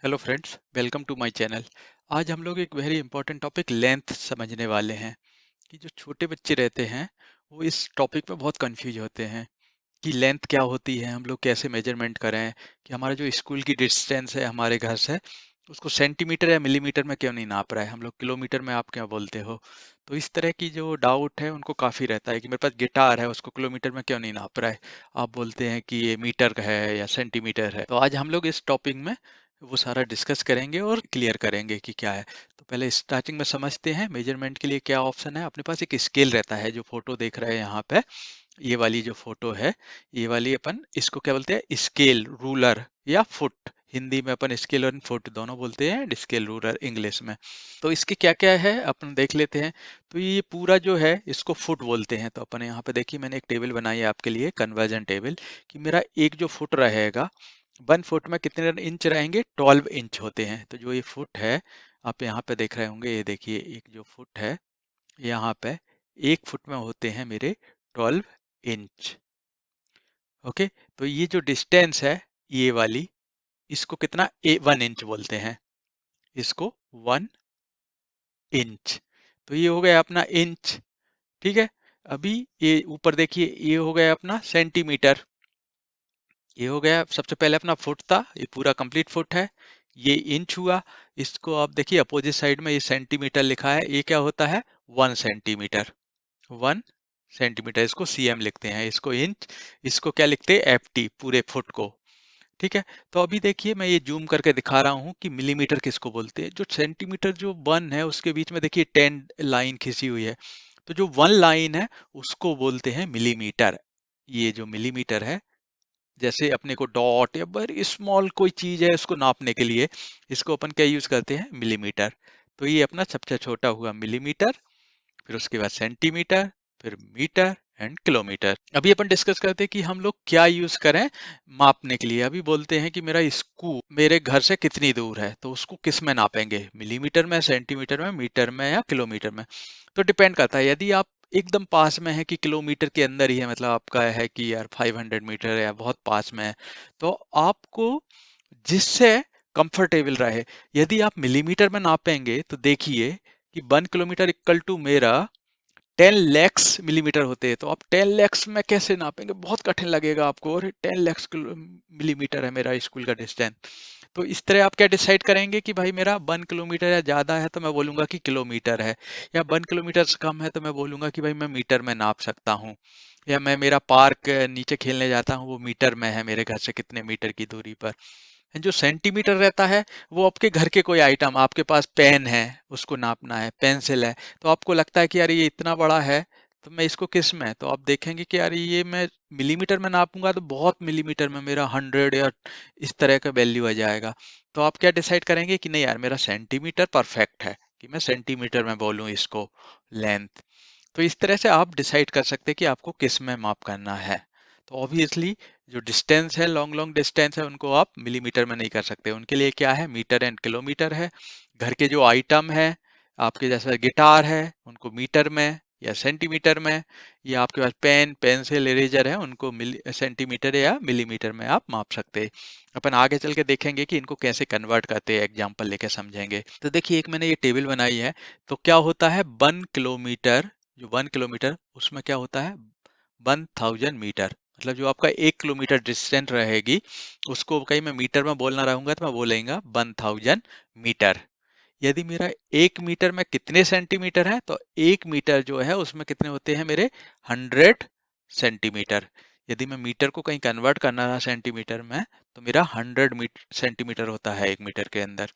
Hello friends, welcome to my channel. आज हम लोग एक वेरी इंपॉर्टेंट टॉपिक लेंथ समझने वाले हैं कि जो छोटे बच्चे रहते हैं वो इस टॉपिक में बहुत कंफ्यूज होते हैं कि लेंथ क्या होती है, हम लोग कैसे मेजरमेंट करें, कि हमारा जो स्कूल की डिस्टेंस है हमारे घर से उसको सेंटीमीटर या मिलीमीटर में क्यों नहीं नाप रहा है, हम लोग किलोमीटर में आप क्या बोलते हो। तो इस तरह की जो डाउट है उनको काफ़ी रहता है कि मेरे पास गिटार है उसको किलोमीटर में क्यों नहीं नाप रहा है, आप बोलते हैं कि ये मीटर का है या सेंटीमीटर है। तो आज हम लोग इस टॉपिक में वो सारा डिस्कस करेंगे और क्लियर करेंगे कि क्या है। तो पहले स्टार्टिंग में समझते हैं मेजरमेंट के लिए क्या ऑप्शन है। अपने पास एक स्केल रहता है, जो फोटो देख रहे हैं यहाँ पे, ये वाली जो फोटो है, ये वाली अपन इसको क्या बोलते हैं, स्केल, रूलर या फुट। हिंदी में अपन स्केल और फुट दोनों बोलते हैं, स्केल रूलर इंग्लिश में। तो इसके क्या क्या है अपन देख लेते हैं। तो ये पूरा जो है इसको फुट बोलते हैं। तो अपन यहाँ पे देखिए, मैंने एक टेबल बनाई है आपके लिए, कन्वर्जन टेबल, कि मेरा एक जो फुट रहेगा, 1 फुट में कितने इंच रहेंगे, 12 इंच होते हैं। तो जो ये फुट है, आप यहाँ पे देख रहे होंगे, ये देखिए एक जो फुट है यहाँ पे, 1 फुट में होते हैं मेरे 12 इंच। ओके। तो ये जो डिस्टेंस है, ये वाली, इसको कितना, 1 इंच बोलते हैं, इसको 1 इंच। तो ये हो गया अपना इंच। ठीक है। अभी ये ऊपर देखिए, ये हो गया अपना सेंटीमीटर। ये हो गया, सबसे पहले अपना फुट था, ये पूरा कंप्लीट फुट है। ये इंच हुआ। इसको आप देखिए अपोजिट साइड में ये सेंटीमीटर लिखा है, ये क्या होता है, 1 सेंटीमीटर। 1 सेंटीमीटर, इसको सीएम लिखते हैं, इसको इंच, इसको क्या लिखते हैं, एफटी, पूरे फुट को। ठीक है। तो अभी देखिए मैं ये जूम करके दिखा रहा हूँ कि मिलीमीटर किसको बोलते हैं। जो सेंटीमीटर जो 1 है उसके बीच में देखिए 10 लाइन खिंची हुई है। तो जो 1 लाइन है उसको बोलते हैं मिलीमीटर। ये जो मिलीमीटर है, जैसे अपने को डॉट या वेरी स्मॉल कोई चीज है उसको नापने के लिए, इसको अपन क्या यूज करते हैं, मिलीमीटर। तो ये अपना सबसे छोटा हुआ मिलीमीटर, फिर उसके बाद सेंटीमीटर, फिर मीटर एंड किलोमीटर। अभी अपन डिस्कस करते हैं कि हम लोग क्या यूज करें मापने के लिए। अभी बोलते हैं कि मेरा स्कूल मेरे घर से कितनी दूर है, तो उसको किस में नापेंगे, मिलीमीटर में, सेंटीमीटर में, मीटर में या किलोमीटर में। तो डिपेंड करता है, यदि आप एकदम पास में है कि किलोमीटर के अंदर ही है, मतलब आपका है कि यार 500 मीटर है या बहुत पास में है, तो आपको जिससे कंफर्टेबल रहे। यदि आप मिलीमीटर में नापेंगे तो देखिए कि 1 किलोमीटर इक्वल टू मेरा 10 लैक्स मिलीमीटर होते हैं। तो आप 10 लैक्स में कैसे नापेंगे, बहुत कठिन लगेगा आपको, और 10 लैक्स मिलीमीटर है मेरा स्कूल का डिस्टेंस। तो इस तरह आप क्या डिसाइड करेंगे कि भाई मेरा 1 किलोमीटर या ज़्यादा है तो मैं बोलूंगा कि किलोमीटर है, या 1 किलोमीटर से कम है तो मैं बोलूंगा कि भाई मैं मीटर में नाप सकता हूँ, या मैं मेरा पार्क नीचे खेलने जाता हूँ वो मीटर में है मेरे घर से कितने मीटर की दूरी पर। जो सेंटीमीटर रहता है वो आपके घर के कोई आइटम, आपके पास पेन है उसको नापना है, पेंसिल है, तो आपको लगता है कि यार ये इतना बड़ा है, तो मैं इसको किस में, तो आप देखेंगे कि यार ये मैं मिलीमीटर में नापूंगा तो बहुत मिलीमीटर में मेरा 100 या इस तरह का वैल्यू आ जाएगा। तो आप क्या डिसाइड करेंगे कि नहीं यार मेरा सेंटीमीटर परफेक्ट है, कि मैं सेंटीमीटर में बोलूँ इसको लेंथ। तो इस तरह से आप डिसाइड कर सकते हैं कि आपको किस में माप करना है। तो ऑब्वियसली जो डिस्टेंस है, लॉन्ग लॉन्ग डिस्टेंस है, उनको आप मिलीमीटर में नहीं कर सकते, उनके लिए क्या है, मीटर एंड किलोमीटर है। घर के जो आइटम है, आपके जैसे गिटार है, उनको मीटर में या सेंटीमीटर में, या आपके पास पेन, पेंसिल, इरेजर है, उनको सेंटीमीटर या मिलीमीटर में आप माप सकते हैं। अपन आगे चल के देखेंगे कि इनको कैसे कन्वर्ट करते हैं, एग्जाम्पल लेके समझेंगे। तो देखिए एक मैंने ये टेबल बनाई है। तो क्या होता है 1 किलोमीटर, जो 1 किलोमीटर उसमें क्या होता है, 1000 मीटर। मतलब जो आपका 1 किलोमीटर डिस्टेंस रहेगी, उसको कहीं मैं मीटर में बोलना रहूंगा तो मैं बोलेगा 1000 मीटर। यदि मेरा 1 मीटर में कितने सेंटीमीटर है, तो 1 मीटर जो है उसमें कितने होते हैं मेरे, 100 सेंटीमीटर। यदि मैं मीटर को कहीं कन्वर्ट करना रहा सेंटीमीटर में, तो मेरा 100 सेंटीमीटर होता है 1 मीटर के अंदर।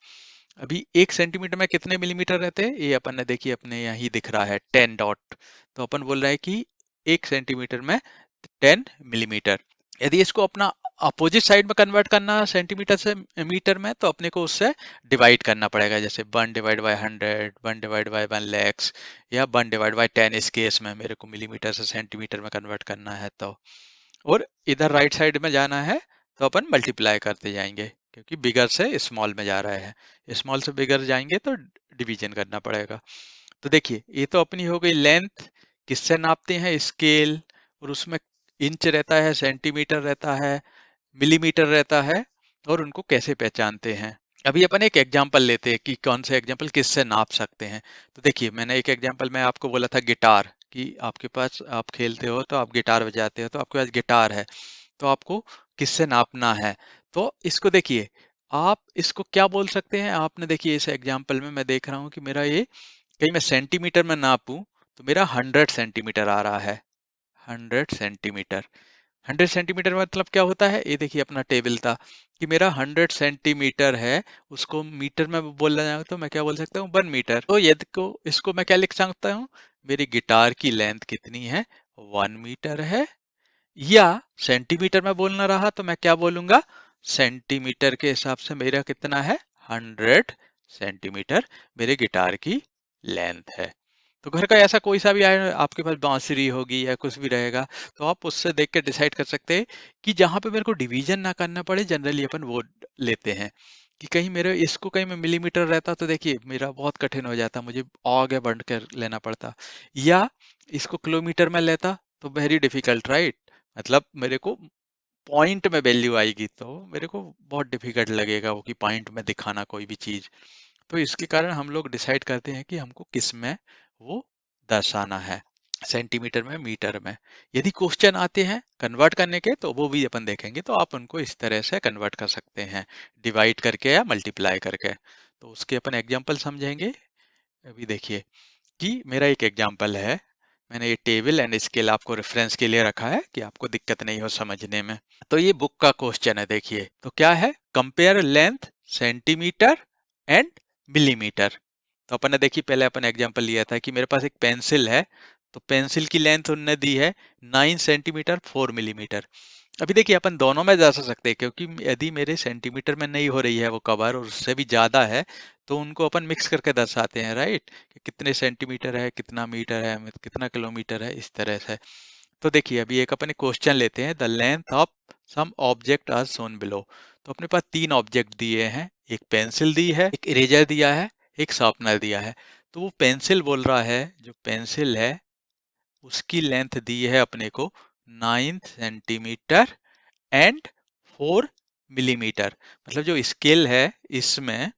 अभी 1 सेंटीमीटर में कितने मिलीमीटर रहते हैं, ये अपन ने देखिए अपने यहाँ ही दिख रहा है 10 डॉट। तो अपन बोल रहे हैं कि 1 सेंटीमीटर में 10 मिलीमीटर। यदि इसको अपना अपोजिट साइड में कन्वर्ट करना सेंटीमीटर से मीटर में, तो अपने को उससे डिवाइड करना पड़ेगा, जैसे 1/100, 1/1 लैक्स, या 1/10। इस केस में मेरे को मिलीमीटर से सेंटीमीटर में कन्वर्ट करना है तो, और इधर राइट साइड में जाना है तो अपन मल्टीप्लाई करते जाएंगे, क्योंकि बिगर से स्मॉल में जा रहा है, स्मॉल से बिगर जाएंगे तो डिवीजन करना पड़ेगा। तो देखिए ये तो अपनी हो गई लेंथ, किससे नापते हैं, स्केल, और उसमें इंच रहता है, सेंटीमीटर रहता है, मिलीमीटर रहता है, और उनको कैसे पहचानते हैं। अभी अपन एक एग्जाम्पल लेते हैं कि कौन से एग्जाम्पल किससे नाप सकते हैं। तो देखिए, मैंने एक एग्जाम्पल में आपको बोला था गिटार, कि आपके पास, आप खेलते हो तो आप गिटार बजाते हो, तो आपके पास गिटार है, तो आपको किससे नापना है। तो इसको देखिए, आप इसको क्या बोल सकते हैं, आपने देखिए इस एग्जाम्पल में मैं देख रहा हूँ कि मेरा ये, कहीं मैं सेंटीमीटर में नापूं तो मेरा 100 सेंटीमीटर आ रहा है। 100 सेंटीमीटर, 100 सेंटीमीटर मतलब क्या होता है, ये देखिए अपना टेबल था कि मेरा 100 सेंटीमीटर है, उसको मीटर में बोलना जाए तो मैं क्या बोल सकता हूँ, 1 मीटर। तो यदि को इसको मैं क्या लिख सकता हूँ, मेरी गिटार की लेंथ कितनी है, 1 मीटर है। या सेंटीमीटर में बोलना रहा तो मैं क्या बोलूंगा, सेंटीमीटर के हिसाब से मेरा कितना है, 100 सेंटीमीटर मेरे गिटार की लेंथ है। तो घर का ऐसा कोई सा भी आए, आपके पास बांसुरी होगी या कुछ भी रहेगा, तो आप उससे देख के डिसाइड कर सकते हैं कि जहां पे मेरे को डिवीजन ना करना पड़े, जनरली अपन वो लेते हैं। कि कहीं मेरे इसको कहीं में मिलीमीटर रहता तो देखिए मेरा बहुत कठिन हो जाता, मुझे आगे बढ़ कर लेना पड़ता। या इसको किलोमीटर में लेता तो वेरी डिफिकल्ट, राइट। मतलब मेरे को पॉइंट में वैल्यू आएगी तो मेरे को बहुत डिफिकल्ट लगेगा वो, कि पॉइंट में दिखाना कोई भी चीज। तो इसके कारण हम लोग डिसाइड करते हैं कि हमको किस में वो दर्शाना है, सेंटीमीटर में, मीटर में। यदि क्वेश्चन आते हैं कन्वर्ट करने के तो वो भी अपन देखेंगे, तो आप उनको इस तरह से कन्वर्ट कर सकते हैं, डिवाइड करके या मल्टीप्लाई करके। तो उसके अपन एग्जांपल समझेंगे। अभी देखिए कि मेरा एक एग्जांपल है, मैंने ये टेबल एंड स्केल आपको रेफरेंस के लिए रखा है कि आपको दिक्कत नहीं हो समझने में। तो ये बुक का क्वेश्चन है, देखिए तो क्या है, compare length centimetre and millimetre. तो अपन ने देखिए पहले अपन एग्जांपल लिया था कि मेरे पास एक पेंसिल है, तो पेंसिल की लेंथ उनने दी है 9 सेंटीमीटर 4 मिलीमीटर। अभी देखिए अपन दोनों में दर्शा सकते हैं, क्योंकि यदि मेरे सेंटीमीटर में नहीं हो रही है वो कवर और उससे भी ज्यादा है, तो उनको अपन मिक्स करके दर्शाते हैं, राइट, कि कितने सेंटीमीटर है, कितना मीटर है, कितना किलोमीटर है, इस तरह से। तो देखिए अभी एक अपन क्वेश्चन लेते हैं, the length of some object are shown below. तो अपने पास तीन ऑब्जेक्ट दिए हैं, एक पेंसिल दी है, एक इरेजर दिया है, एक शार्पनर दिया है। तो वो पेंसिल बोल रहा है, जो पेंसिल है उसकी लेंथ दी है अपने को 9 सेंटीमीटर एंड 4 मिलीमीटर। मतलब जो स्केल है इसमें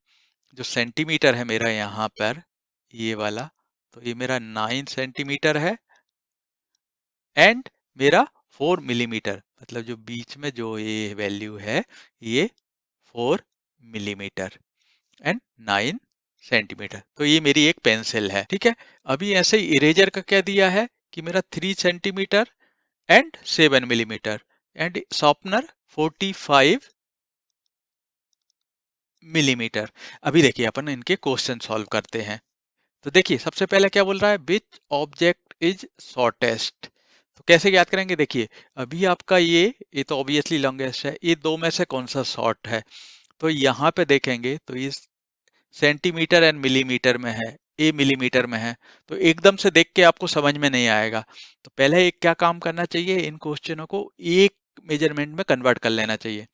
जो सेंटीमीटर है मेरा यहाँ पर, ये वाला, तो ये मेरा 9 सेंटीमीटर है एंड मेरा 4 मिलीमीटर, मतलब जो बीच में जो ये वैल्यू है, ये 4 मिलीमीटर एंड 9 सेंटीमीटर। तो ये मेरी एक पेंसिल है, ठीक है। अभी ऐसे ही इरेजर का क्या दिया है कि मेरा 3 centimetre and 7 millimetre and sharpener 45 millimetre. अभी देखिए अपन इनके क्वेश्चन सॉल्व करते हैं। तो देखिए सबसे पहले क्या बोल रहा है, विच ऑब्जेक्ट इज शॉर्टेस्ट। तो कैसे याद करेंगे, देखिए अभी आपका ये तो ऑब्वियसली लॉन्गेस्ट है, ये दो में से कौन सा शॉर्ट है। तो यहाँ पे देखेंगे तो ये सेंटीमीटर एंड मिलीमीटर में है, ए मिलीमीटर में है, तो एकदम से देख के आपको समझ में नहीं आएगा। तो पहले एक क्या काम करना चाहिए, इन क्वेश्चनों को एक मेजरमेंट में कन्वर्ट कर लेना चाहिए।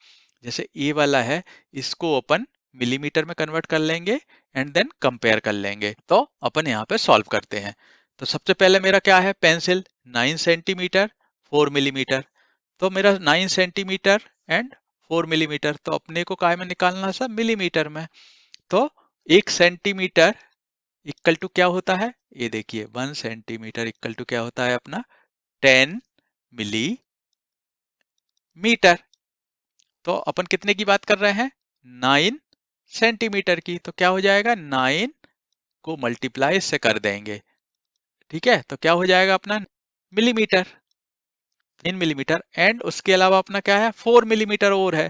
जैसे ए वाला है, इसको अपन मिलीमीटर में कन्वर्ट कर लेंगे एंड देन कंपेयर कर लेंगे। तो अपन यहाँ पे सॉल्व करते हैं। तो सबसे पहले मेरा क्या है, पेंसिल 9 सेंटीमीटर 4 मिलीमीटर। तो मेरा 9 सेंटीमीटर एंड 4 मिलीमीटर, तो अपने को काय में निकालना, सब मिलीमीटर में। तो 1 सेंटीमीटर इक्वल टू क्या होता है, ये देखिए 1 सेंटीमीटर इक्वल टू क्या होता है अपना, 10 मिलीमीटर। तो अपन कितने की बात कर रहे हैं, 9 सेंटीमीटर की। तो क्या हो जाएगा, 9 को मल्टीप्लाई से कर देंगे, ठीक है। तो क्या हो जाएगा अपना मिलीमीटर, 3 मिलीमीटर एंड उसके अलावा अपना क्या है, 4 मिलीमीटर और है।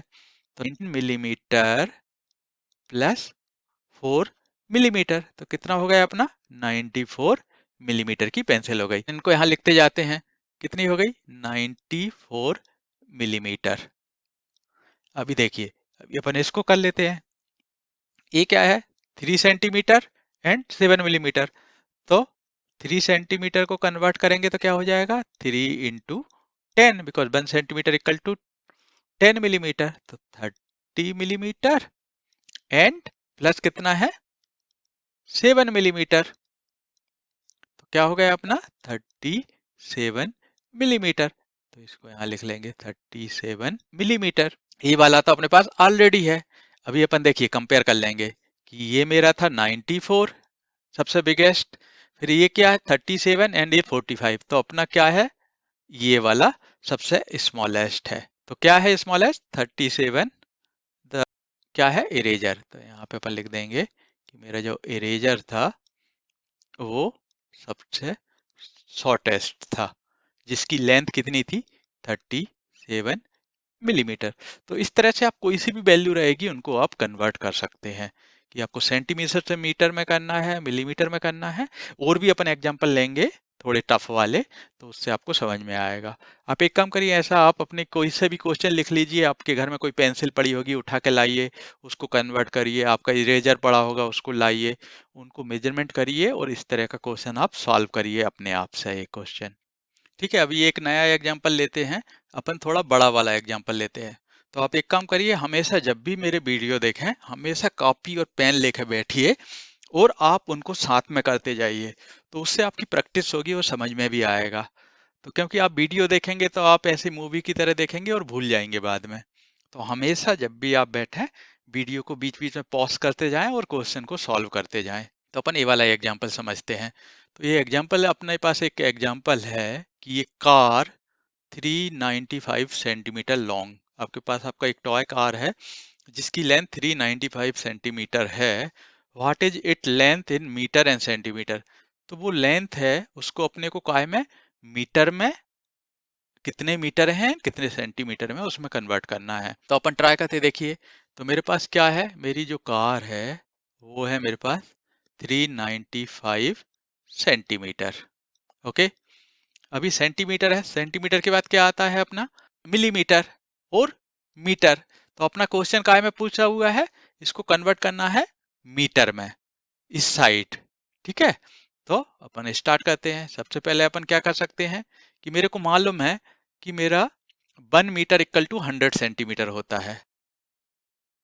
तो 3 मिलीमीटर प्लस 4 मिलीमीटर, तो कितना हो गया अपना, 94 मिलीमीटर की पेंसिल हो गई। इनको यहाँ लिखते जाते हैं, कितनी हो गई, 94 मिलीमीटर। अभी देखिए अभी अपन इसको कर लेते हैं, ये क्या है, 3 सेंटीमीटर एंड 7 मिलीमीटर। तो 3 सेंटीमीटर को कन्वर्ट करेंगे तो क्या हो जाएगा, 3 into 10, because 1 centimetre equal to 10 millimetre, तो 30 मिलीमीटर एंड प्लस कितना है, 7 मिलीमीटर। तो क्या हो गया अपना 37 मिलीमीटर। तो इसको यहाँ लिख लेंगे 37 मिलीमीटर। ये वाला तो अपने पास ऑलरेडी है। अभी अपन देखिए कंपेयर कर लेंगे कि ये मेरा था 94 सबसे बिगेस्ट, फिर ये क्या है 37 एंड ये 45, तो अपना क्या है ये वाला सबसे स्मॉलेस्ट है। तो क्या है स्मॉलेस्ट 37, द क्या है इरेजर, तो यहाँ पे अपन लिख देंगे कि मेरा जो इरेजर था वो सबसे शॉर्टेस्ट था, जिसकी लेंथ कितनी थी 37 मिलीमीटर। तो इस तरह से आप कोई सी भी वैल्यू रहेगी उनको आप कन्वर्ट कर सकते हैं कि आपको सेंटीमीटर से मीटर में करना है, मिलीमीटर में करना है। और भी अपन एग्जांपल लेंगे थोड़े टफ वाले, तो उससे आपको समझ में आएगा। आप एक काम करिए, ऐसा आप अपने कोई से भी क्वेश्चन लिख लीजिए, आपके घर में कोई पेंसिल पड़ी होगी उठा के लाइए, उसको कन्वर्ट करिए, आपका इरेजर पड़ा होगा उसको लाइए, उनको मेजरमेंट करिए और इस तरह का क्वेश्चन आप सॉल्व करिए अपने आप से एक क्वेश्चन। ठीक है, अभी एक नया एग्जाम्पल लेते हैं, अपन थोड़ा बड़ा वाला एग्जाम्पल लेते हैं। तो आप एक काम करिए, हमेशा जब भी मेरे वीडियो देखें हमेशा कॉपी और पेन लेके बैठिए और आप उनको साथ में करते जाइए, तो उससे आपकी प्रैक्टिस होगी और समझ में भी आएगा। तो क्योंकि आप वीडियो देखेंगे तो आप ऐसी मूवी की तरह देखेंगे और भूल जाएंगे बाद में। तो हमेशा जब भी आप बैठें वीडियो को बीच बीच में पॉज करते जाएं और क्वेश्चन को सॉल्व करते जाएं। तो अपन ये वाला एग्जाम्पल समझते हैं। तो ये एग्जाम्पल अपने पास एक एग्जाम्पल है कि ये कार 395 सेंटीमीटर लॉन्ग, आपके पास आपका एक टॉय कार है जिसकी लेंथ 395 सेंटीमीटर है। What is it length in metre and centimetre, तो वो लेंथ है उसको अपने को काय में मीटर में कितने मीटर हैं कितने सेंटीमीटर में उसमें कन्वर्ट करना है। तो अपन ट्राई करते देखिए। तो मेरे पास क्या है, मेरी जो कार है वो है मेरे पास 395 सेंटीमीटर। ओके, अभी सेंटीमीटर है, सेंटीमीटर के बाद क्या आता है अपना मिलीमीटर और मीटर। तो अपना क्वेश्चन काय में पूछा हुआ है, इसको कन्वर्ट करना है मीटर में इस साइड। ठीक है, तो अपन स्टार्ट करते हैं। सबसे पहले अपन क्या कर सकते हैं कि मेरे को मालूम है कि मेरा 1 मीटर इक्वल टू 100 सेंटीमीटर होता है।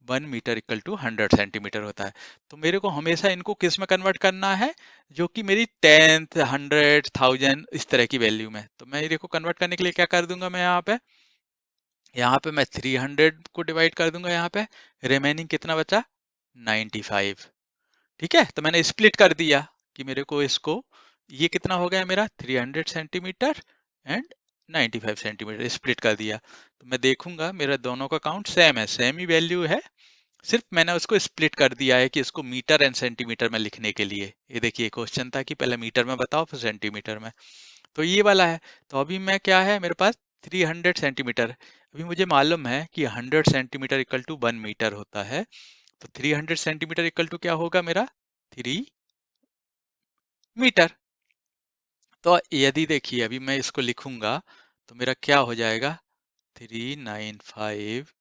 1 मीटर इक्वल टू 100 सेंटीमीटर होता है। तो मेरे को हमेशा इनको किस में कन्वर्ट करना है, जो कि मेरी 10th 100 1000 इस तरह की वैल्यू में। तो मैं देखो कन्वर्ट करने के लिए क्या कर दूंगा, मैं यहाँ पे मैं 300 को डिवाइड कर दूंगा, यहाँ पे रिमेनिंग कितना बचा 95। ठीक है, तो मैंने स्प्लिट कर दिया कि मेरे को इसको, ये कितना हो गया मेरा 300 सेंटीमीटर एंड 95 सेंटीमीटर स्प्लिट कर दिया। तो मैं देखूंगा मेरा दोनों का काउंट सेम है, सेम ही वैल्यू है, सिर्फ मैंने उसको स्प्लिट कर दिया है कि इसको मीटर एंड सेंटीमीटर में लिखने के लिए। ये देखिए क्वेश्चन था कि पहले मीटर में बताओ फिर सेंटीमीटर में, तो ये वाला है। तो अभी मैं क्या है मेरे पास 300 सेंटीमीटर, अभी मुझे मालूम है कि 100 सेंटीमीटर इक्वल टू 1 मीटर होता है। तो 300 सेंटीमीटर इक्वल टू क्या होगा मेरा 3 मीटर। तो यदि देखिए अभी मैं इसको लिखूंगा तो मेरा क्या हो जाएगा 395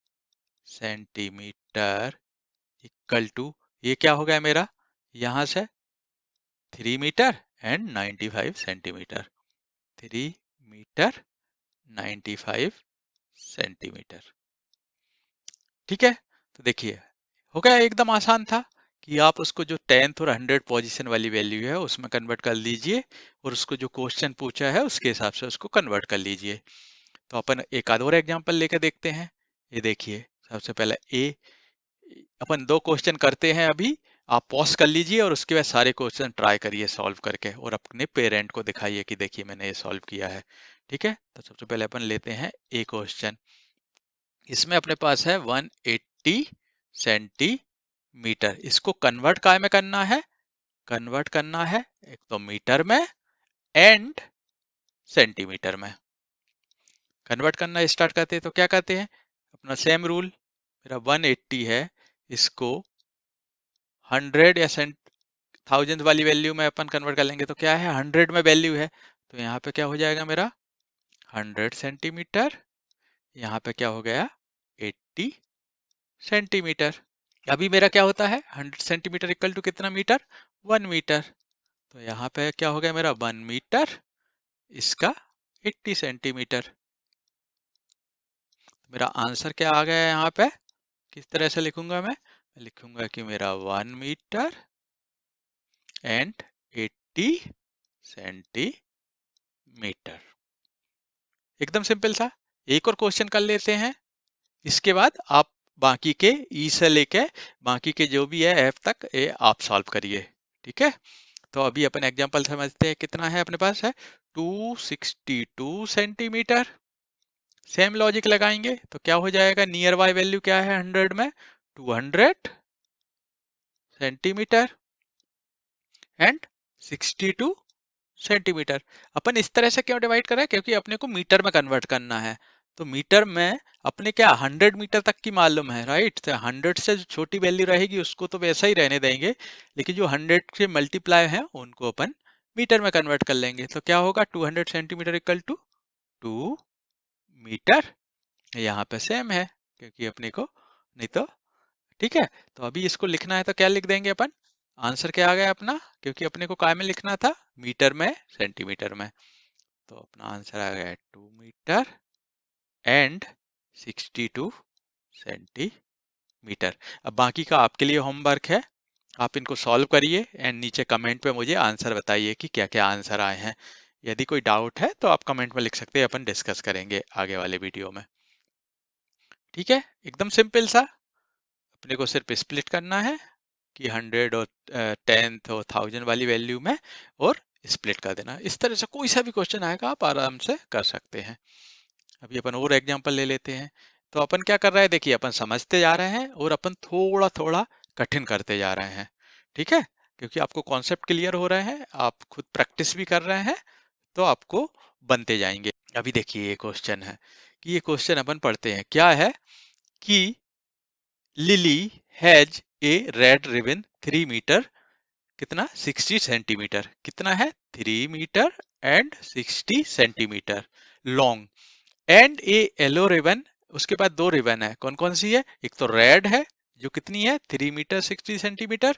सेंटीमीटर इक्वल टू, ये क्या हो गया मेरा यहाँ से 3 metre and 95 centimetre, 3 metre 95 centimetre. ठीक है, तो देखिए हो गया, एकदम आसान था कि आप उसको जो 10th और 100 पोजीशन वाली वैल्यू है उसमें कन्वर्ट कर लीजिए और उसको जो क्वेश्चन पूछा है उसके हिसाब से उसको कन्वर्ट कर लीजिए। तो अपन एक आध और एग्जांपल लेकर देखते हैं। ये देखिए सबसे पहले ए, अपन दो क्वेश्चन करते हैं अभी, आप पॉज कर लीजिए और उसके बाद सारे क्वेश्चन ट्राई करिए सॉल्व करके और अपने पेरेंट को दिखाइए कि देखिए मैंने ये सॉल्व किया है। ठीक है, तो सबसे पहले अपन लेते हैं ए क्वेश्चन। इसमें अपने पास है 180 सेंटीमीटर, इसको कन्वर्ट काय में करना है, कन्वर्ट करना है एक तो मीटर में एंड सेंटीमीटर में। कन्वर्ट करना स्टार्ट करते हैं तो क्या करते हैं, अपना सेम रूल, मेरा 180 है, इसको 100 या थाउजेंड वाली वैल्यू में अपन कन्वर्ट कर लेंगे, तो क्या है 100 में वैल्यू है, तो यहाँ पे क्या हो जाएगा मेरा 100 सेंटीमीटर, यहाँ पे क्या हो गया 80 सेंटीमीटर। अभी मेरा क्या होता है 100 सेंटीमीटर इक्वल टू कितना मीटर 1 मीटर, तो यहाँ पे क्या हो गया मेरा 1 मीटर, इसका 80 सेंटीमीटर। मेरा आंसर क्या आ गया यहाँ पे, किस तरह से लिखूंगा मैं लिखूंगा कि मेरा 1 मीटर एंड 80 सेंटीमीटर। एकदम सिंपल था। एक और क्वेश्चन कर लेते हैं, इसके बाद आप बाकी के ई से लेके बाकी के जो भी है एफ तक ये आप सॉल्व करिए। ठीक है, तो अभी अपन एग्जांपल समझते हैं। कितना है अपने पास है 262 सेंटीमीटर। सेम लॉजिक लगाएंगे तो क्या हो जाएगा, नियर बाय वैल्यू क्या है 100 में, 200 सेंटीमीटर एंड 62 सेंटीमीटर। अपन इस तरह से क्यों डिवाइड कर रहे हैं, क्योंकि अपने को मीटर में कन्वर्ट करना है। तो मीटर में अपने क्या 100 मीटर तक की मालूम है, राइट। तो 100 से जो छोटी वैल्यू रहेगी उसको तो वैसा ही रहने देंगे, लेकिन जो 100 के मल्टीप्लाई है उनको अपन मीटर में कन्वर्ट कर लेंगे। तो क्या होगा 200 सेंटीमीटर इक्वल टू 2 मीटर। यहाँ पे सेम है क्योंकि अपने को नहीं तो, ठीक है। तो अभी इसको लिखना है तो क्या लिख देंगे अपन, आंसर क्या आ गया अपना, क्योंकि अपने को काय में लिखना था, मीटर में सेंटीमीटर में। तो अपना आंसर आ गया 2 मीटर एंड 62 सेंटीमीटर। अब बाकी का आपके लिए होमवर्क है, आप इनको सॉल्व करिए एंड नीचे कमेंट पे मुझे आंसर बताइए कि क्या क्या आंसर आए हैं। यदि कोई डाउट है तो आप कमेंट में लिख सकते हैं, अपन डिस्कस करेंगे आगे वाले वीडियो में। ठीक है, एकदम सिंपल सा, अपने को सिर्फ स्प्लिट करना है कि 100 और 10th और 1000 वाली वैल्यू में, और स्प्लिट कर देना। इस तरह से कोई सा भी क्वेश्चन आएगा आप आराम से कर सकते हैं। अभी अपन और एग्जांपल ले लेते हैं। तो अपन क्या कर रहे हैं, देखिए अपन समझते जा रहे हैं और अपन थोड़ा थोड़ा कठिन करते जा रहे हैं। ठीक है, क्योंकि आपको कॉन्सेप्ट क्लियर हो रहे हैं, आप खुद प्रैक्टिस भी कर रहे हैं, तो आपको बनते जाएंगे। अभी देखिए ये क्वेश्चन है कि ये क्वेश्चन अपन पढ़ते हैं। क्या है कि Lily has a red ribbon 3 metre, कितना 60 सेंटीमीटर, कितना है 3 metre and 60 centimetre long, and a yellow ribbon, उसके बाद दो रिबन है, कौन कौन सी है, एक तो रेड है जो कितनी है 3 मीटर 60 सेंटीमीटर,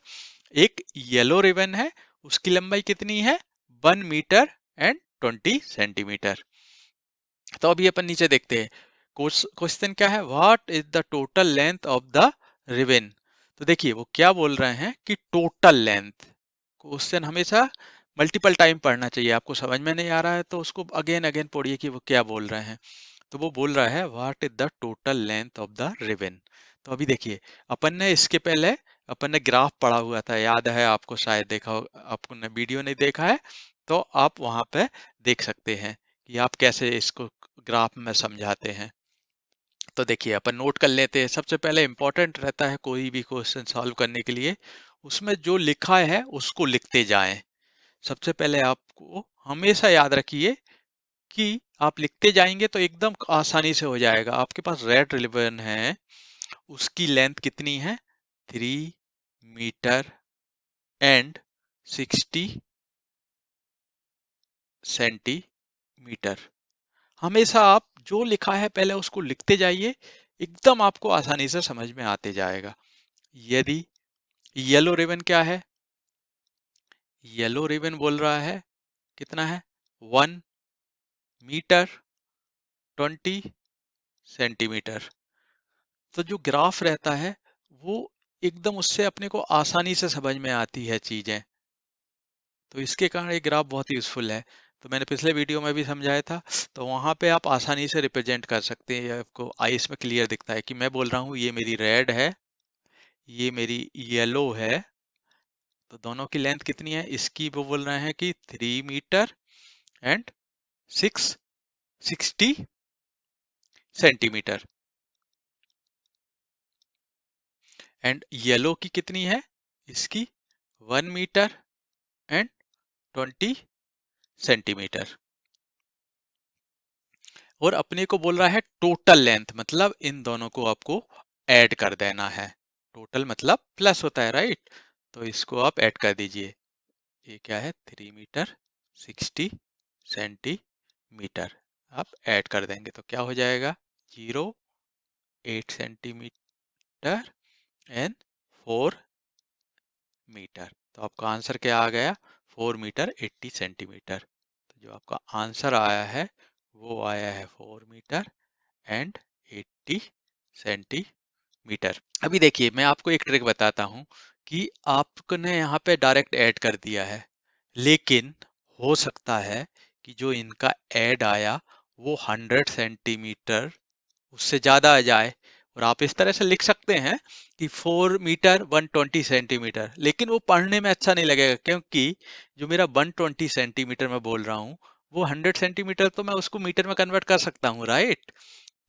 एक येलो रिबन है उसकी लंबाई कितनी है 1 मीटर एंड 20 सेंटीमीटर। तो अभी अपन नीचे देखते हैं, क्वेश्चन क्या है, what is the total length of the ribbon. तो देखिए वो क्या बोल रहे हैं कि टोटल लेंथ। क्वेश्चन हमेशा मल्टीपल टाइम पढ़ना चाहिए, आपको समझ में नहीं आ रहा है तो उसको अगेन अगेन पढ़िए कि वो क्या बोल रहे हैं। तो वो बोल रहा है what is the total length of the ribbon. तो अभी देखिए अपन ने इसके पहले अपन ने ग्राफ पढ़ा हुआ था, याद है आपको, शायद देखा हो, आपने वीडियो नहीं देखा है तो आप वहां पे देख सकते हैं कि आप कैसे इसको ग्राफ में समझाते हैं। तो देखिए अपन नोट कर लेते हैं। सबसे पहले इंपॉर्टेंट रहता है कोई भी क्वेश्चन सॉल्व करने के लिए, उसमें जो लिखा है उसको लिखते जाएं। सबसे पहले आपको हमेशा याद रखिए कि आप लिखते जाएंगे तो एकदम आसानी से हो जाएगा। आपके पास रेड रिबन है, उसकी लेंथ कितनी है 3 मीटर एंड 60 सेंटीमीटर। हमेशा आप जो लिखा है पहले उसको लिखते जाइए, एकदम आपको आसानी से समझ में आते जाएगा। यदि येलो रिबन क्या है, येलो रिबन बोल रहा है कितना है 1 मीटर 20 सेंटीमीटर। तो जो ग्राफ रहता है वो एकदम उससे अपने को आसानी से समझ में आती है चीजें, तो इसके कारण ये ग्राफ बहुत यूजफुल है। तो मैंने पिछले वीडियो में भी समझाया था, तो वहां पे आप आसानी से रिप्रेजेंट कर सकते हैं। ये आपको आई इसमें क्लियर दिखता है कि मैं बोल रहा हूँ ये मेरी रेड है, ये मेरी येलो है, तो दोनों की लेंथ कितनी है, इसकी वो बोल रहे हैं कि 3 metre and 60 centimetre, and yellow की कितनी है, इसकी 1 मीटर एंड 20 सेंटीमीटर। और अपने को बोल रहा है टोटल लेंथ, मतलब इन दोनों को आपको ऐड कर देना है। टोटल मतलब प्लस होता है, राइट। तो इसको आप ऐड कर दीजिए। ये क्या है 3 मीटर 60 सेंटीमीटर, आप ऐड कर देंगे तो क्या हो जाएगा 0.8 सेंटीमीटर एंड 4 मीटर। तो आपका आंसर क्या आ गया 4 मीटर 80 सेंटीमीटर। तो जो आपका आंसर आया है वो आया है 4 मीटर एंड 80 सेंटीमीटर। अभी देखिए मैं आपको एक ट्रिक बताता हूँ कि आपने यहाँ पे डायरेक्ट ऐड कर दिया है, लेकिन हो सकता है कि जो इनका ऐड आया वो 100 सेंटीमीटर उससे ज्यादा आ जाए, और आप इस तरह से लिख सकते हैं कि 4 मीटर 120 सेंटीमीटर, लेकिन वो पढ़ने में अच्छा नहीं लगेगा, क्योंकि जो मेरा 120 सेंटीमीटर मैं बोल रहा हूँ वो 100 सेंटीमीटर तो मैं उसको मीटर में कन्वर्ट कर सकता हूँ, राइट।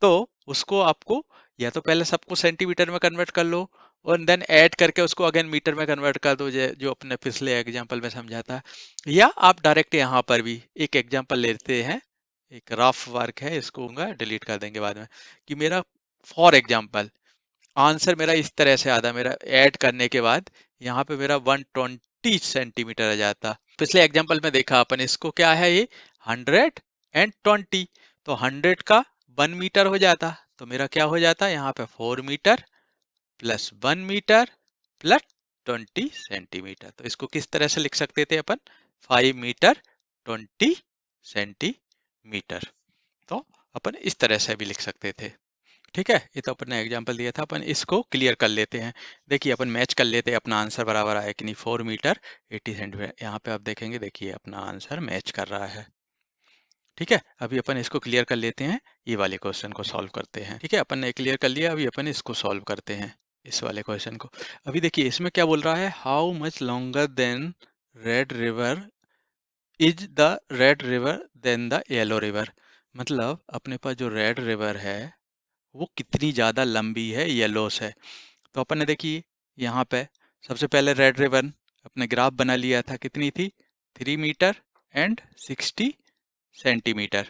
तो उसको आपको या तो पहले सबको सेंटीमीटर में कन्वर्ट कर लो और देन ऐड करके उसको अगेन मीटर में कन्वर्ट कर दो, जो अपने पिछले एग्जांपल में समझा था। या आप डायरेक्ट यहाँ पर भी एक एग्जांपल लेते हैं, एक रफ वर्क है, इसको डिलीट कर देंगे बाद में, कि मेरा फॉर एग्जांपल आंसर मेरा इस तरह से आता, मेरा ऐड करने के बाद यहाँ पे मेरा 120 सेंटीमीटर आ जाता। पिछले एग्जांपल में देखा अपन, इसको क्या है ये 120, तो 100 का 1 मीटर हो जाता, तो मेरा क्या हो जाता यहाँ पे 4 metre plus 1 metre plus 20 centimetre. तो इसको किस तरह से लिख सकते थे अपन, 5 मीटर 20 सेंटीमीटर। तो अपन इस तरह से भी लिख सकते थे। ठीक है, ये तो अपन ने एग्जांपल दिया था, अपन इसको क्लियर कर लेते हैं। देखिए अपन मैच कर लेते हैं, अपना आंसर बराबर आया कि नहीं, 4 मीटर 80 सेंटीमीटर। यहाँ पे आप देखेंगे, देखिए अपना आंसर मैच कर रहा है। ठीक है, अभी अपन इसको क्लियर कर लेते हैं, ये वाले क्वेश्चन को सॉल्व करते हैं। ठीक है, अपन ने क्लियर कर लिया, अभी अपन इसको सॉल्व करते हैं, इस वाले क्वेश्चन को। अभी देखिए इसमें क्या बोल रहा है, how much longer than red river is the red river than the yellow river. मतलब अपने पास जो रेड रिवर है वो कितनी ज्यादा लंबी है येलो से। तो अपन ने देखिए यहाँ पे सबसे पहले रेड रिबन अपने ग्राफ बना लिया था, कितनी थी 3 मीटर एंड 60 सेंटीमीटर,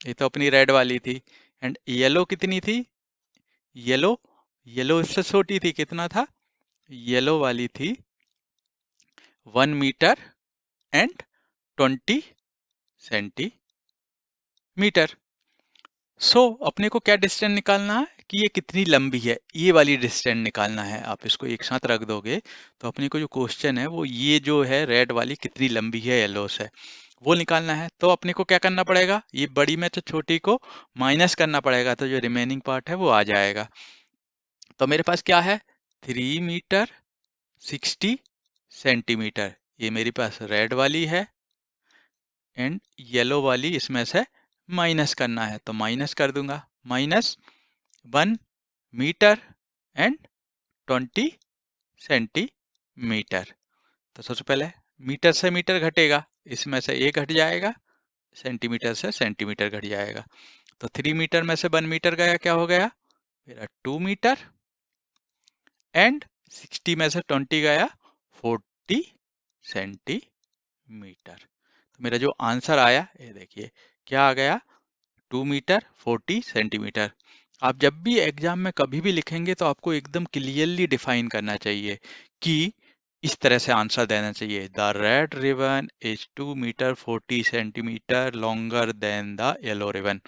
ये तो अपनी रेड वाली थी। एंड येलो कितनी थी, येलो येलो इससे छोटी थी, कितना था, येलो वाली थी 1 मीटर एंड 20 सेंटीमीटर। सो अपने को क्या डिस्टेंस निकालना है कि ये कितनी लंबी है, ये वाली डिस्टेंस निकालना है। आप इसको एक साथ रख दोगे तो अपने को जो क्वेश्चन है वो ये जो है रेड वाली कितनी लंबी है येलो से, वो निकालना है। तो अपने को क्या करना पड़ेगा, ये बड़ी में तो छोटी को माइनस करना पड़ेगा, तो जो रिमेनिंग पार्ट है वो आ जाएगा। तो मेरे पास क्या है 3 मीटर 60 सेंटीमीटर, ये मेरे पास रेड वाली है एंड येलो वाली इसमें से माइनस करना है, तो माइनस कर दूंगा, माइनस 1 मीटर एंड 20 सेंटीमीटर। तो सबसे पहले मीटर से मीटर घटेगा, इसमें से एक घट जाएगा, सेंटीमीटर से सेंटीमीटर घट जाएगा। तो 3 मीटर में से 1 मीटर गया, क्या हो गया मेरा 2 मीटर एंड 60 में से 20 गया 40 सेंटीमीटर। तो मेरा जो आंसर आया ये देखिए क्या आ गया, 2 मीटर 40 सेंटीमीटर। आप जब भी एग्जाम में कभी भी लिखेंगे तो आपको एकदम क्लियरली डिफाइन करना चाहिए कि इस तरह से आंसर देना चाहिए, the red ribbon is 2 metre 40 centimetre longer than the yellow ribbon.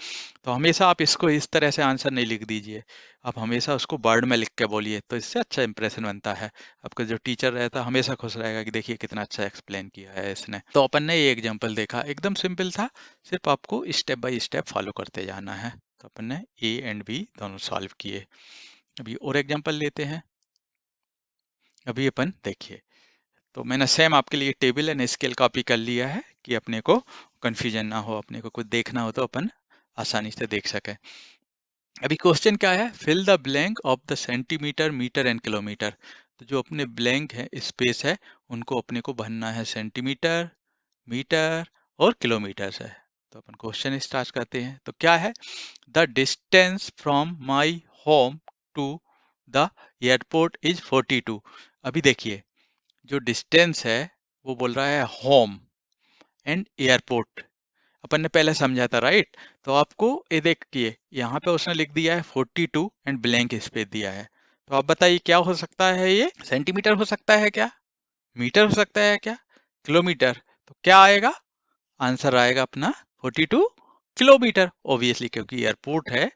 तो हमेशा आप इसको इस तरह से आंसर नहीं लिख दीजिए, आप हमेशा उसको वर्ड में लिख के बोलिए, तो इससे अच्छा इंप्रेशन बनता है। आपका जो टीचर रहता है हमेशा खुश रहेगा कि देखिए कितना अच्छा एक्सप्लेन किया है इसने। तो अपन ने ये एग्जाम्पल देखा, एकदम सिंपल था, सिर्फ आपको स्टेप बाय स्टेप फॉलो करते जाना है। तो अपन ने ए एंड बी दोनों सॉल्व किए। अभी और एग्जाम्पल लेते हैं। अभी अपन देखिए, तो मैंने सेम आपके लिए टेबल एंड स्केल कॉपी कर लिया है कि अपने को कंफ्यूजन ना हो, अपने को कुछ देखना हो तो अपन आसानी से देख सके। अभी क्वेश्चन क्या है, fill the blank of the centimetre metre and kilometre. तो जो अपने ब्लैंक है स्पेस है उनको अपने को भरना है सेंटीमीटर मीटर और किलोमीटर से। तो अपन क्वेश्चन स्टार्ट करते हैं। तो क्या है, the distance from my home to the airport is 42। अभी देखिए जो डिस्टेंस है वो बोल रहा है होम एंड एयरपोर्ट, अपन ने पहले समझा था, राइट। तो आपको ये देखिए यहाँ पे उसने लिख दिया है 42 एंड ब्लैंक स्पेस दिया है। तो आप बताइए क्या हो सकता है, ये सेंटीमीटर हो सकता है क्या, मीटर हो सकता है क्या, किलोमीटर। तो क्या आएगा, आंसर आएगा अपना 42 किलोमीटर, ऑब्वियसली क्योंकि एयरपोर्ट है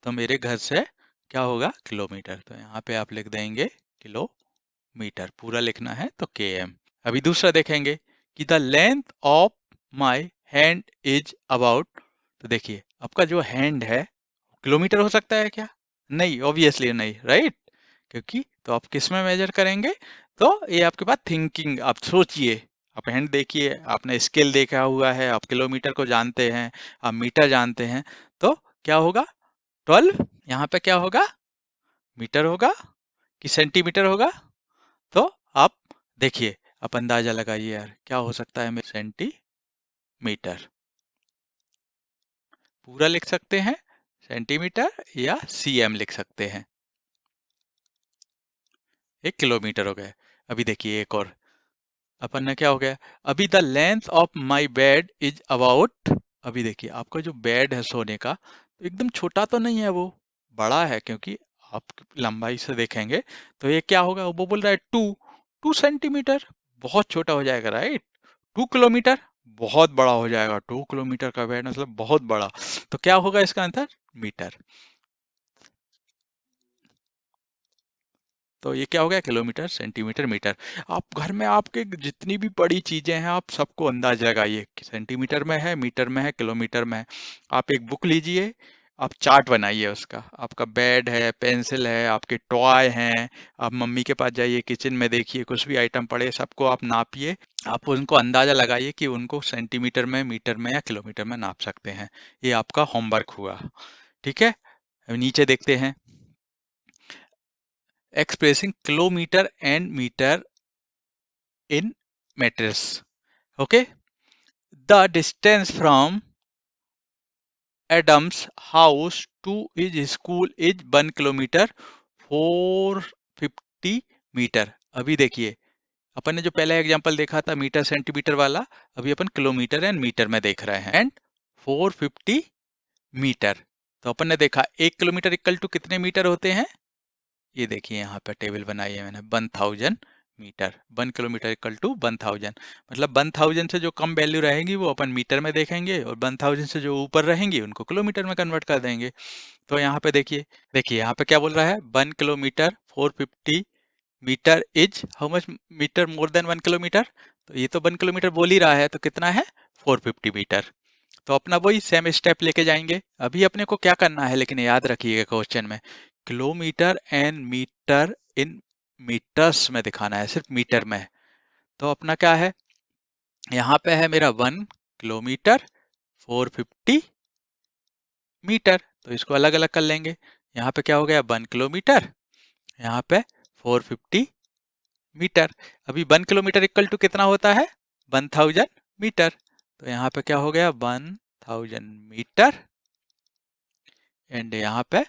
तो मेरे घर से क्या होगा किलोमीटर। तो यहाँ पे आप लिख देंगे किलोमीटर, पूरा लिखना है तो km। अभी दूसरा देखेंगे कि the length of my hand is about. तो देखिए आपका जो हैंड है किलोमीटर हो सकता है क्या, नहीं, ऑब्वियसली नहीं, राइट। क्योंकि तो आप किस में मेजर करेंगे, तो ये आपके पास थिंकिंग, आप सोचिए, आप हैंड देखिए, आपने स्केल देखा हुआ है, आप किलोमीटर को जानते हैं, आप मीटर जानते हैं, तो क्या होगा 12, यहाँ पे क्या होगा मीटर होगा कि सेंटीमीटर होगा? तो आप देखिए, आप अंदाजा लगाइए यार, क्या हो सकता है? सेंटीमीटर पूरा लिख सकते हैं, सेंटीमीटर, या सीएम लिख सकते हैं। एक किलोमीटर हो गया। अभी देखिए एक और, अपन ने क्या हो गया, अभी the length of my bed is about, अभी देखिए आपका जो बेड है सोने का, तो एकदम छोटा तो नहीं है वो, बड़ा है, क्योंकि आप लंबाई से देखेंगे तो ये क्या होगा, वो बोल रहा है 2 सेंटीमीटर, बहुत छोटा हो जाएगा, राइट? 2 किलोमीटर बहुत बड़ा हो जाएगा, 2 किलोमीटर का बेड मतलब बहुत बड़ा। तो क्या होगा इसका आंसर? मीटर। तो ये क्या हो गया, किलोमीटर, सेंटीमीटर, मीटर। आप घर में आपके जितनी भी बड़ी चीजें हैं आप सबको अंदाज लगाइए कि सेंटीमीटर में है, मीटर में है, किलोमीटर में है। आप एक बुक लीजिए, आप चार्ट बनाइए उसका, आपका बेड है, पेंसिल है, आपके टॉय हैं, आप मम्मी के पास जाइए, किचन में देखिए कुछ भी आइटम पड़े सबको आप नापिए, आप उनको अंदाजा लगाइए कि उनको सेंटीमीटर में, मीटर में या किलोमीटर में नाप सकते हैं। ये आपका होमवर्क हुआ, ठीक है? अब नीचे देखते हैं, expressing kilometer and meter in meters. Okay, the distance from Adam's house to his school is 1 kilometre 450 metre. अभी देखिए, अपन ने जो पहला एग्जांपल देखा था मीटर सेंटीमीटर वाला, अभी अपन किलोमीटर एंड मीटर में देख रहे हैं। एंड 450 मीटर, तो अपन ने देखा 1 किलोमीटर इक्वल टू कितने मीटर होते हैं? ये देखिए यहाँ पे टेबल बनाई है मैंने, 1000 मीटर, 1 किलोमीटर इक्वल टू 1000, मतलब 1000 से जो कम वैल्यू रहेगी वो अपन मीटर में देखेंगे, और 1000 से जो ऊपर रहेंगी उनको किलोमीटर में कन्वर्ट कर देंगे। तो यहाँ पे देखिए, देखिए यहाँ पे क्या बोल रहा है, 1 kilometre 450 metre is how much metre more than 1 kilometre. तो ये तो 1 किलोमीटर बोल ही रहा है, तो कितना है, 450 मीटर। तो अपना वही सेम स्टेप लेके जाएंगे। अभी अपने को क्या करना है, लेकिन याद रखिएगा क्वेश्चन में kilometre and metre in metres में दिखाना है, सिर्फ मीटर में। तो अपना क्या है, यहाँ पे है मेरा 1 किलोमीटर 450 मीटर, तो इसको अलग अलग कर लेंगे। यहाँ पे क्या हो गया, 1 किलोमीटर, यहाँ पे 450 मीटर। अभी 1 किलोमीटर इक्वल टू कितना होता है, 1000 मीटर। तो यहाँ पे क्या हो गया, 1000 मीटर, एंड यहाँ पे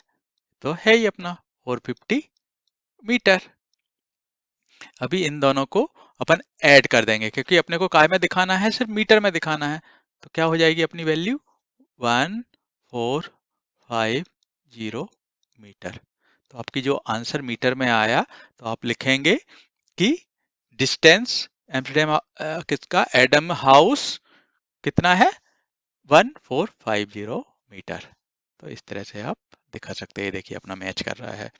तो है ही अपना 450 मीटर। अभी इन दोनों को अपन ऐड कर देंगे, क्योंकि अपने को काय में दिखाना है, सिर्फ मीटर में दिखाना है। तो क्या हो जाएगी अपनी वैल्यू, 1450 मीटर। तो आपकी जो आंसर मीटर में आया, तो आप लिखेंगे कि डिस्टेंस एम्स्टर्डम किसका, एडम हाउस कितना है, 1450 मीटर। तो इस तरह से आप दिखा सकते हैं, देखिए अपना मैच कर रहा है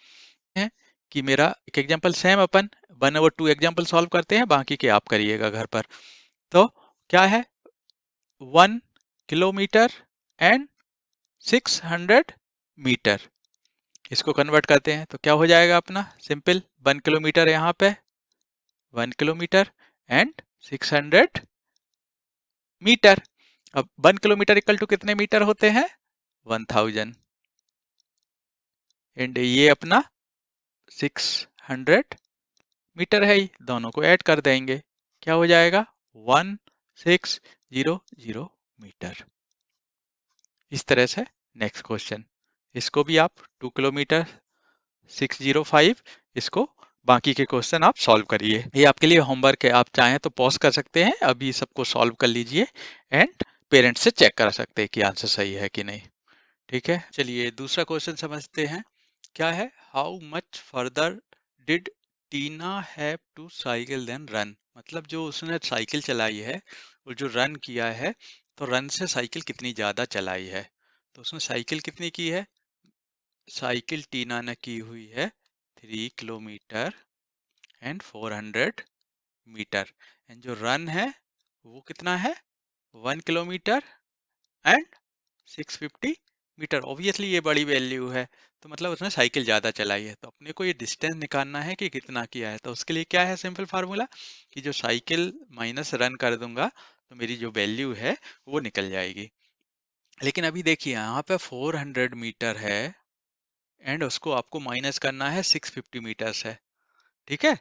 कि मेरा एक एग्जांपल सेम अपन 1/2 एग्जांपल सॉल्व करते हैं, बाकी के आप करिएगा घर पर। तो क्या है, 1 किलोमीटर एंड 600 मीटर, इसको कन्वर्ट करते हैं तो क्या हो जाएगा अपना, सिंपल, 1 किलोमीटर यहाँ पे, 1 किलोमीटर एंड 600 मीटर। अब 1 किलोमीटर इक्वल टू कितने मीटर होते हैं, 1000, एंड ये अपना 600 मीटर है ही, दोनों को ऐड कर देंगे, क्या हो जाएगा, 1600 मीटर। इस तरह से नेक्स्ट क्वेश्चन, इसको भी आप 2 किलोमीटर 605, इसको बाकी के क्वेश्चन आप सॉल्व करिए। ये आपके लिए होमवर्क है, आप चाहें तो पॉज कर सकते हैं, अभी सबको सॉल्व कर लीजिए, एंड पेरेंट्स से चेक करा सकते हैं कि आंसर सही है कि नहीं। ठीक है, चलिए दूसरा क्वेश्चन समझते हैं। क्या है, how much further did Tina have to cycle than run, मतलब जो उसने साइकिल चलाई है और जो रन किया है, तो रन से साइकिल कितनी ज्यादा चलाई है। तो उसने साइकिल कितनी की है, साइकिल टीना ने की हुई है 3 किलोमीटर एंड 400 मीटर, एंड जो रन है वो कितना है, 1 किलोमीटर एंड 650 मीटर। ऑब्वियसली ये बड़ी वैल्यू है, तो मतलब उसने साइकिल ज्यादा चलाई है, तो अपने को ये डिस्टेंस निकालना है कि कितना किया है। तो उसके लिए क्या है, सिंपल फार्मूला, कि जो साइकिल माइनस रन कर दूंगा तो मेरी जो वैल्यू है वो निकल जाएगी। लेकिन अभी देखिए यहाँ पे 400 मीटर है, एंड उसको आपको माइनस करना है 650 मीटर से, ठीक है।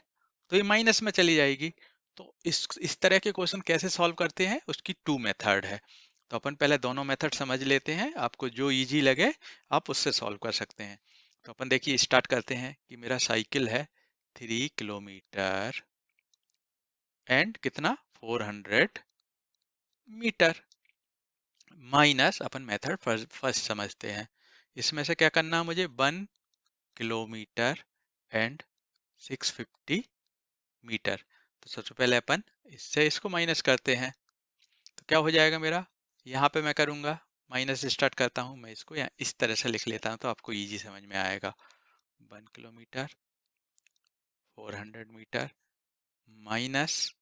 तो ये माइनस में चली जाएगी। तो इस तरह के क्वेश्चन कैसे सॉल्व करते हैं, उसकी 2 मेथड है। तो अपन पहले दोनों मेथड समझ लेते हैं, आपको जो इजी लगे आप उससे सॉल्व कर सकते हैं। तो अपन देखिए स्टार्ट करते हैं कि मेरा साइकिल है 3 किलोमीटर एंड कितना 400 मीटर, माइनस अपन मेथड फर्स्ट समझते हैं। इसमें से क्या करना है मुझे, 1 किलोमीटर एंड 650 मीटर। तो सबसे पहले अपन इससे इसको माइनस करते हैं। तो क्या हो जाएगा मेरा, यहाँ पे मैं करूँगा माइनस स्टार्ट करता हूँ, मैं इसको यहाँ इस तरह से लिख लेता हूँ तो आपको इजी समझ में आएगा। 1 kilometre 400 metre minus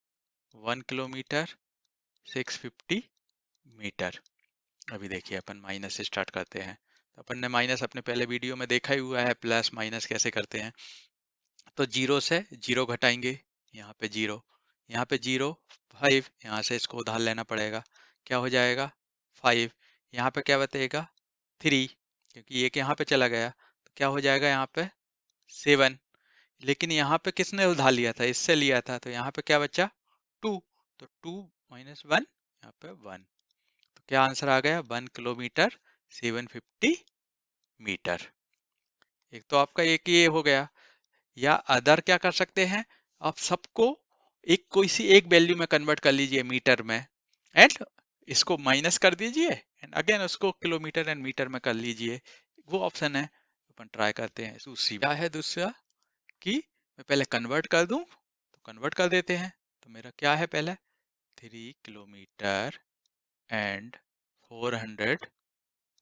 1 kilometre 650 metre. अभी देखिए अपन माइनस से स्टार्ट करते हैं। तो अपन ने माइनस अपने पहले वीडियो में देखा ही हुआ है, प्लस माइनस कैसे करते हैं। तो जीरो से जीरो घटाएंगे, यहाँ पे जीरो, यहाँ पे जीरो 5, यहाँ से इसको उधार लेना पड़ेगा, क्या हो जाएगा 5, यहाँ पे क्या बतेगा 3, क्योंकि एक यहाँ पे चला गया तो क्या हो जाएगा यहाँ पे 7। लेकिन यहाँ पे किसने उधार लिया था, इससे लिया था, तो यहाँ पे क्या बचा 2, तो 2 माइनस 1, यहाँ पे 1। तो क्या आंसर आ गया 1 किलोमीटर 750 मीटर। एक तो आपका एक ये हो गया। या अदर क्या कर सकते हैं, आप सबको एक कोई सी एक वैल्यू में कन्वर्ट कर लीजिए मीटर में, एंड इसको माइनस कर दीजिए एंड अगेन उसको किलोमीटर एंड मीटर में कर लीजिए। वो ऑप्शन है, अपन ट्राई करते हैं। दूसरी क्या है, दूसरा कि मैं पहले कन्वर्ट कर दूं, तो कन्वर्ट कर देते हैं। तो मेरा क्या है पहले 3 किलोमीटर एंड 400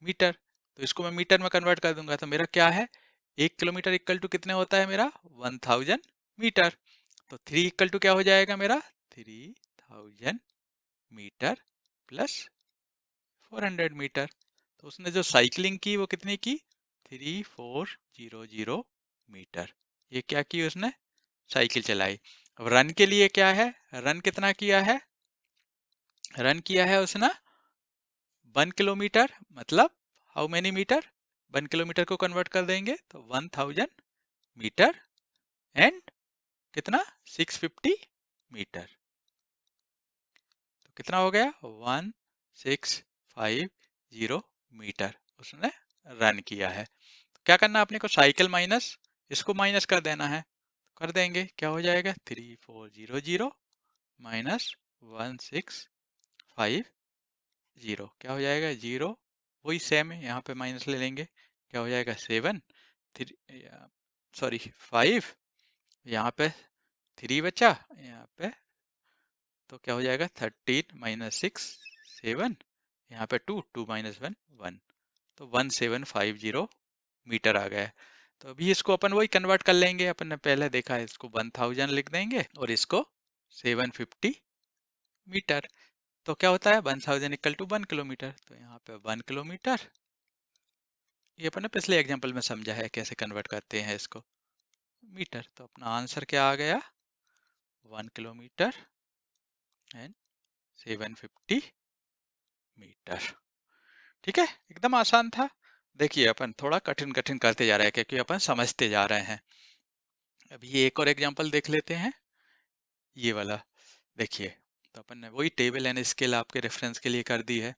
मीटर, तो इसको मैं मीटर में कन्वर्ट कर दूंगा। तो मेरा क्या है, 1 किलोमीटर इक्वल टू कितने होता है मेरा 1000 मीटर। तो 3 इक्वल टू क्या हो जाएगा मेरा 3000 मीटर प्लस 400 मीटर। तो उसने जो साइकिलिंग की वो कितनी की 3400 मीटर। ये क्या की उसने, साइकिल चलाई। अब रन के लिए क्या है, रन कितना किया है, रन किया है उसने 1 किलोमीटर, मतलब हाउ मेनी मीटर, 1 किलोमीटर को कन्वर्ट कर देंगे तो 1000 मीटर एंड कितना 650 मीटर। तो कितना हो गया 1650 मीटर उसने रन किया है। तो क्या करना अपने को, साइकिल माइनस इसको माइनस कर देना है। कर देंगे, क्या हो जाएगा 3400 माइनस 1650, क्या हो जाएगा जीरो, वही सेम है, यहाँ पे माइनस ले लेंगे, क्या हो जाएगा 7, 3 सॉरी 5, यहाँ पे 3 बचा, यहाँ पे तो क्या हो जाएगा 13 माइनस 6 7, यहाँ पे 2 2 माइनस 1 1, तो 1750 मीटर आ गया है। तो अभी इसको अपन वही कन्वर्ट कर लेंगे, अपन ने पहले देखा है, इसको 1000 लिख देंगे और इसको 750 मीटर। तो क्या होता है 1000 इक्वल टू 1 किलोमीटर, तो यहाँ पे 1 किलोमीटर, ये अपन ने पिछले एग्जांपल में समझा है कैसे कन्वर्ट करते हैं इसको मीटर। तो अपना आंसर क्या आ गया 1 किलोमीटर एंड 750 मीटर। ठीक है, एकदम आसान था। देखिए अपन थोड़ा कठिन कठिन करते जा रहे हैं क्योंकि अपन समझते जा रहे हैं। अभी ये एक और एग्जांपल देख लेते हैं, ये वाला देखिए। तो अपन ने वही टेबल एंड स्केल आपके रेफरेंस के लिए कर दी है।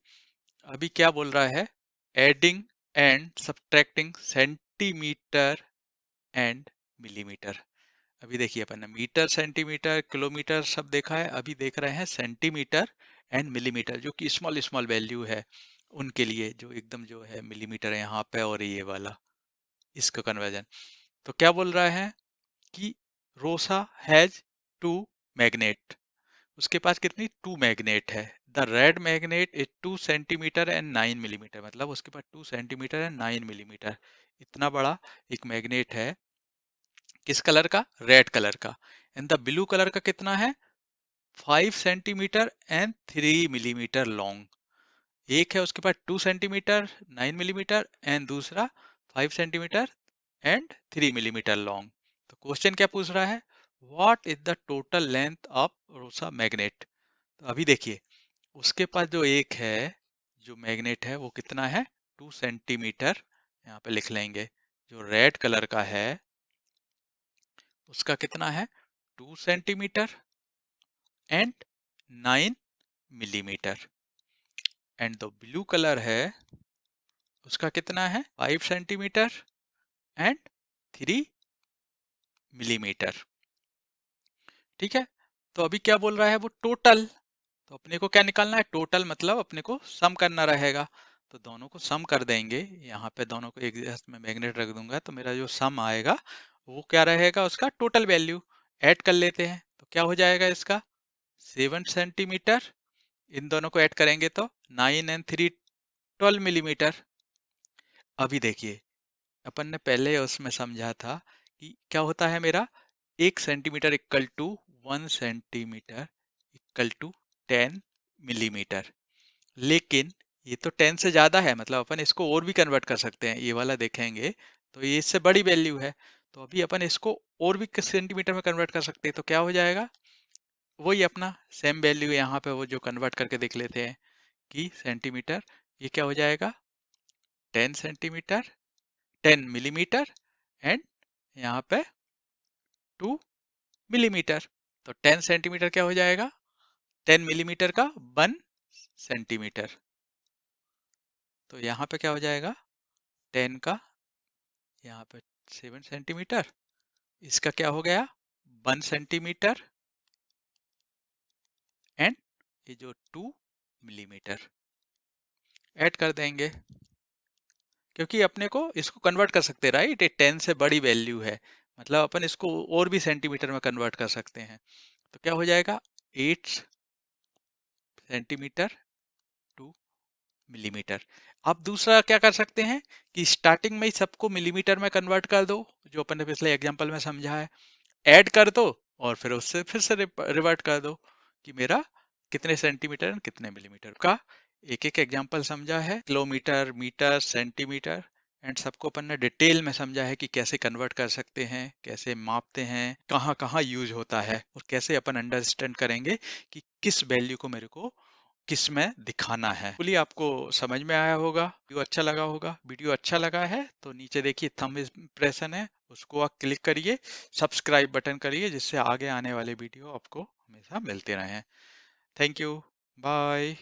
अभी क्या बोल रहा है, adding and subtracting centimetre and millimetre. अभी देखिए अपन ने मीटर सेंटीमीटर किलोमीटर सब देखा है, अभी देख रहे हैं सेंटीमीटर एंड मिलीमीटर, जो कि स्मॉल स्मॉल वैल्यू है उनके लिए, जो एकदम जो है मिलीमीटर है यहाँ पे, और ये वाला इसका कन्वर्जन। तो क्या बोल रहा है कि रोसा हैज 2 मैग्नेट, उसके पास कितनी 2 मैग्नेट है। The red magnet is 2 centimetre and 9 millimetre, मतलब उसके पास 2 सेंटीमीटर एंड 9 मिलीमीटर, इतना बड़ा एक मैग्नेट है। किस कलर का, रेड कलर का। एंड द ब्लू कलर का कितना है 5 सेंटीमीटर एंड 3 मिलीमीटर लॉन्ग। एक है उसके पास 2 सेंटीमीटर 9 मिलीमीटर एंड दूसरा 5 सेंटीमीटर एंड 3 मिलीमीटर लॉन्ग। तो क्वेश्चन क्या पूछ रहा है, what is the total length of रोसा मैग्नेट। तो अभी देखिए उसके पास जो एक है, जो मैग्नेट है वो कितना है 2 सेंटीमीटर, यहाँ पे लिख लेंगे जो रेड कलर का है उसका कितना है 2 centimetre and 9 millimetre, and the blue colour है उसका कितना है 5 सेंटीमीटर एंड 3 मिलीमीटर। ठीक है, तो अभी क्या बोल रहा है वो टोटल, तो अपने को क्या निकालना है टोटल, मतलब अपने को सम करना रहेगा। तो दोनों को सम कर देंगे, यहाँ पे दोनों को एक जगह में मैग्नेट रख दूंगा, तो मेरा जो सम आएगा वो क्या रहेगा उसका टोटल वैल्यू। ऐड कर लेते हैं तो क्या हो जाएगा इसका 7 सेंटीमीटर, इन दोनों को ऐड करेंगे तो 9 एंड 3 12 मिलीमीटर। अभी देखिए अपन ने पहले उसमें समझा था कि क्या होता है मेरा 1 centimetre equal to 1 centimetre equal to 10 millimetre, लेकिन ये तो 10 से ज्यादा है, मतलब अपन इसको और भी कन्वर्ट कर सकते हैं, ये वाला देखेंगे तो ये इससे बड़ी वैल्यू है। तो अभी अपन इसको और भी सेंटीमीटर में कन्वर्ट कर सकते हैं, तो क्या हो जाएगा वही अपना सेम वैल्यू यहाँ पे वो जो कन्वर्ट करके देख लेते हैं कि सेंटीमीटर, ये क्या हो जाएगा 10 सेंटीमीटर 10 मिलीमीटर एंड यहाँ पे 2 मिलीमीटर। तो 10 सेंटीमीटर क्या हो जाएगा 10 मिलीमीटर का 1 सेंटीमीटर। तो यहाँ पे क्या हो जाएगा 10 का यहाँ पे 7 सेंटीमीटर, इसका क्या हो गया 1 सेंटीमीटर एंड ये जो 2 मिलीमीटर ऐड कर देंगे, क्योंकि अपने को इसको कन्वर्ट कर सकते हैं राइट, ये 10 से बड़ी वैल्यू है, मतलब अपन इसको और भी सेंटीमीटर में कन्वर्ट कर सकते हैं। तो क्या हो जाएगा 8 सेंटीमीटर 2 मिलीमीटर। आप दूसरा क्या कर सकते हैं कि स्टार्टिंग में ही सबको मिलीमीटर में कन्वर्ट कर दो, जो अपन ने पिछले एग्जांपल में समझा है, ऐड कर दो और फिर उससे फिर से रिवर्ट कर दो कि मेरा कितने सेंटीमीटर एंड कितने मिलीमीटर का। एक एक एग्जांपल समझा है, किलोमीटर मीटर सेंटीमीटर एंड सबको अपन ने डिटेल में समझा है कि कैसे कन्वर्ट कर सकते हैं, कैसे मापते हैं, कहाँ कहाँ यूज होता है, और कैसे अपन अंडरस्टैंड करेंगे कि किस वैल्यू को मेरे को किस में दिखाना है। बोलिए आपको समझ में आया होगा, वीडियो अच्छा लगा होगा। वीडियो अच्छा लगा है तो नीचे देखिए थंब इम्प्रेशन है, उसको आप क्लिक करिए, सब्सक्राइब बटन करिए, जिससे आगे आने वाले वीडियो आपको हमेशा मिलते रहें। Thank you, bye.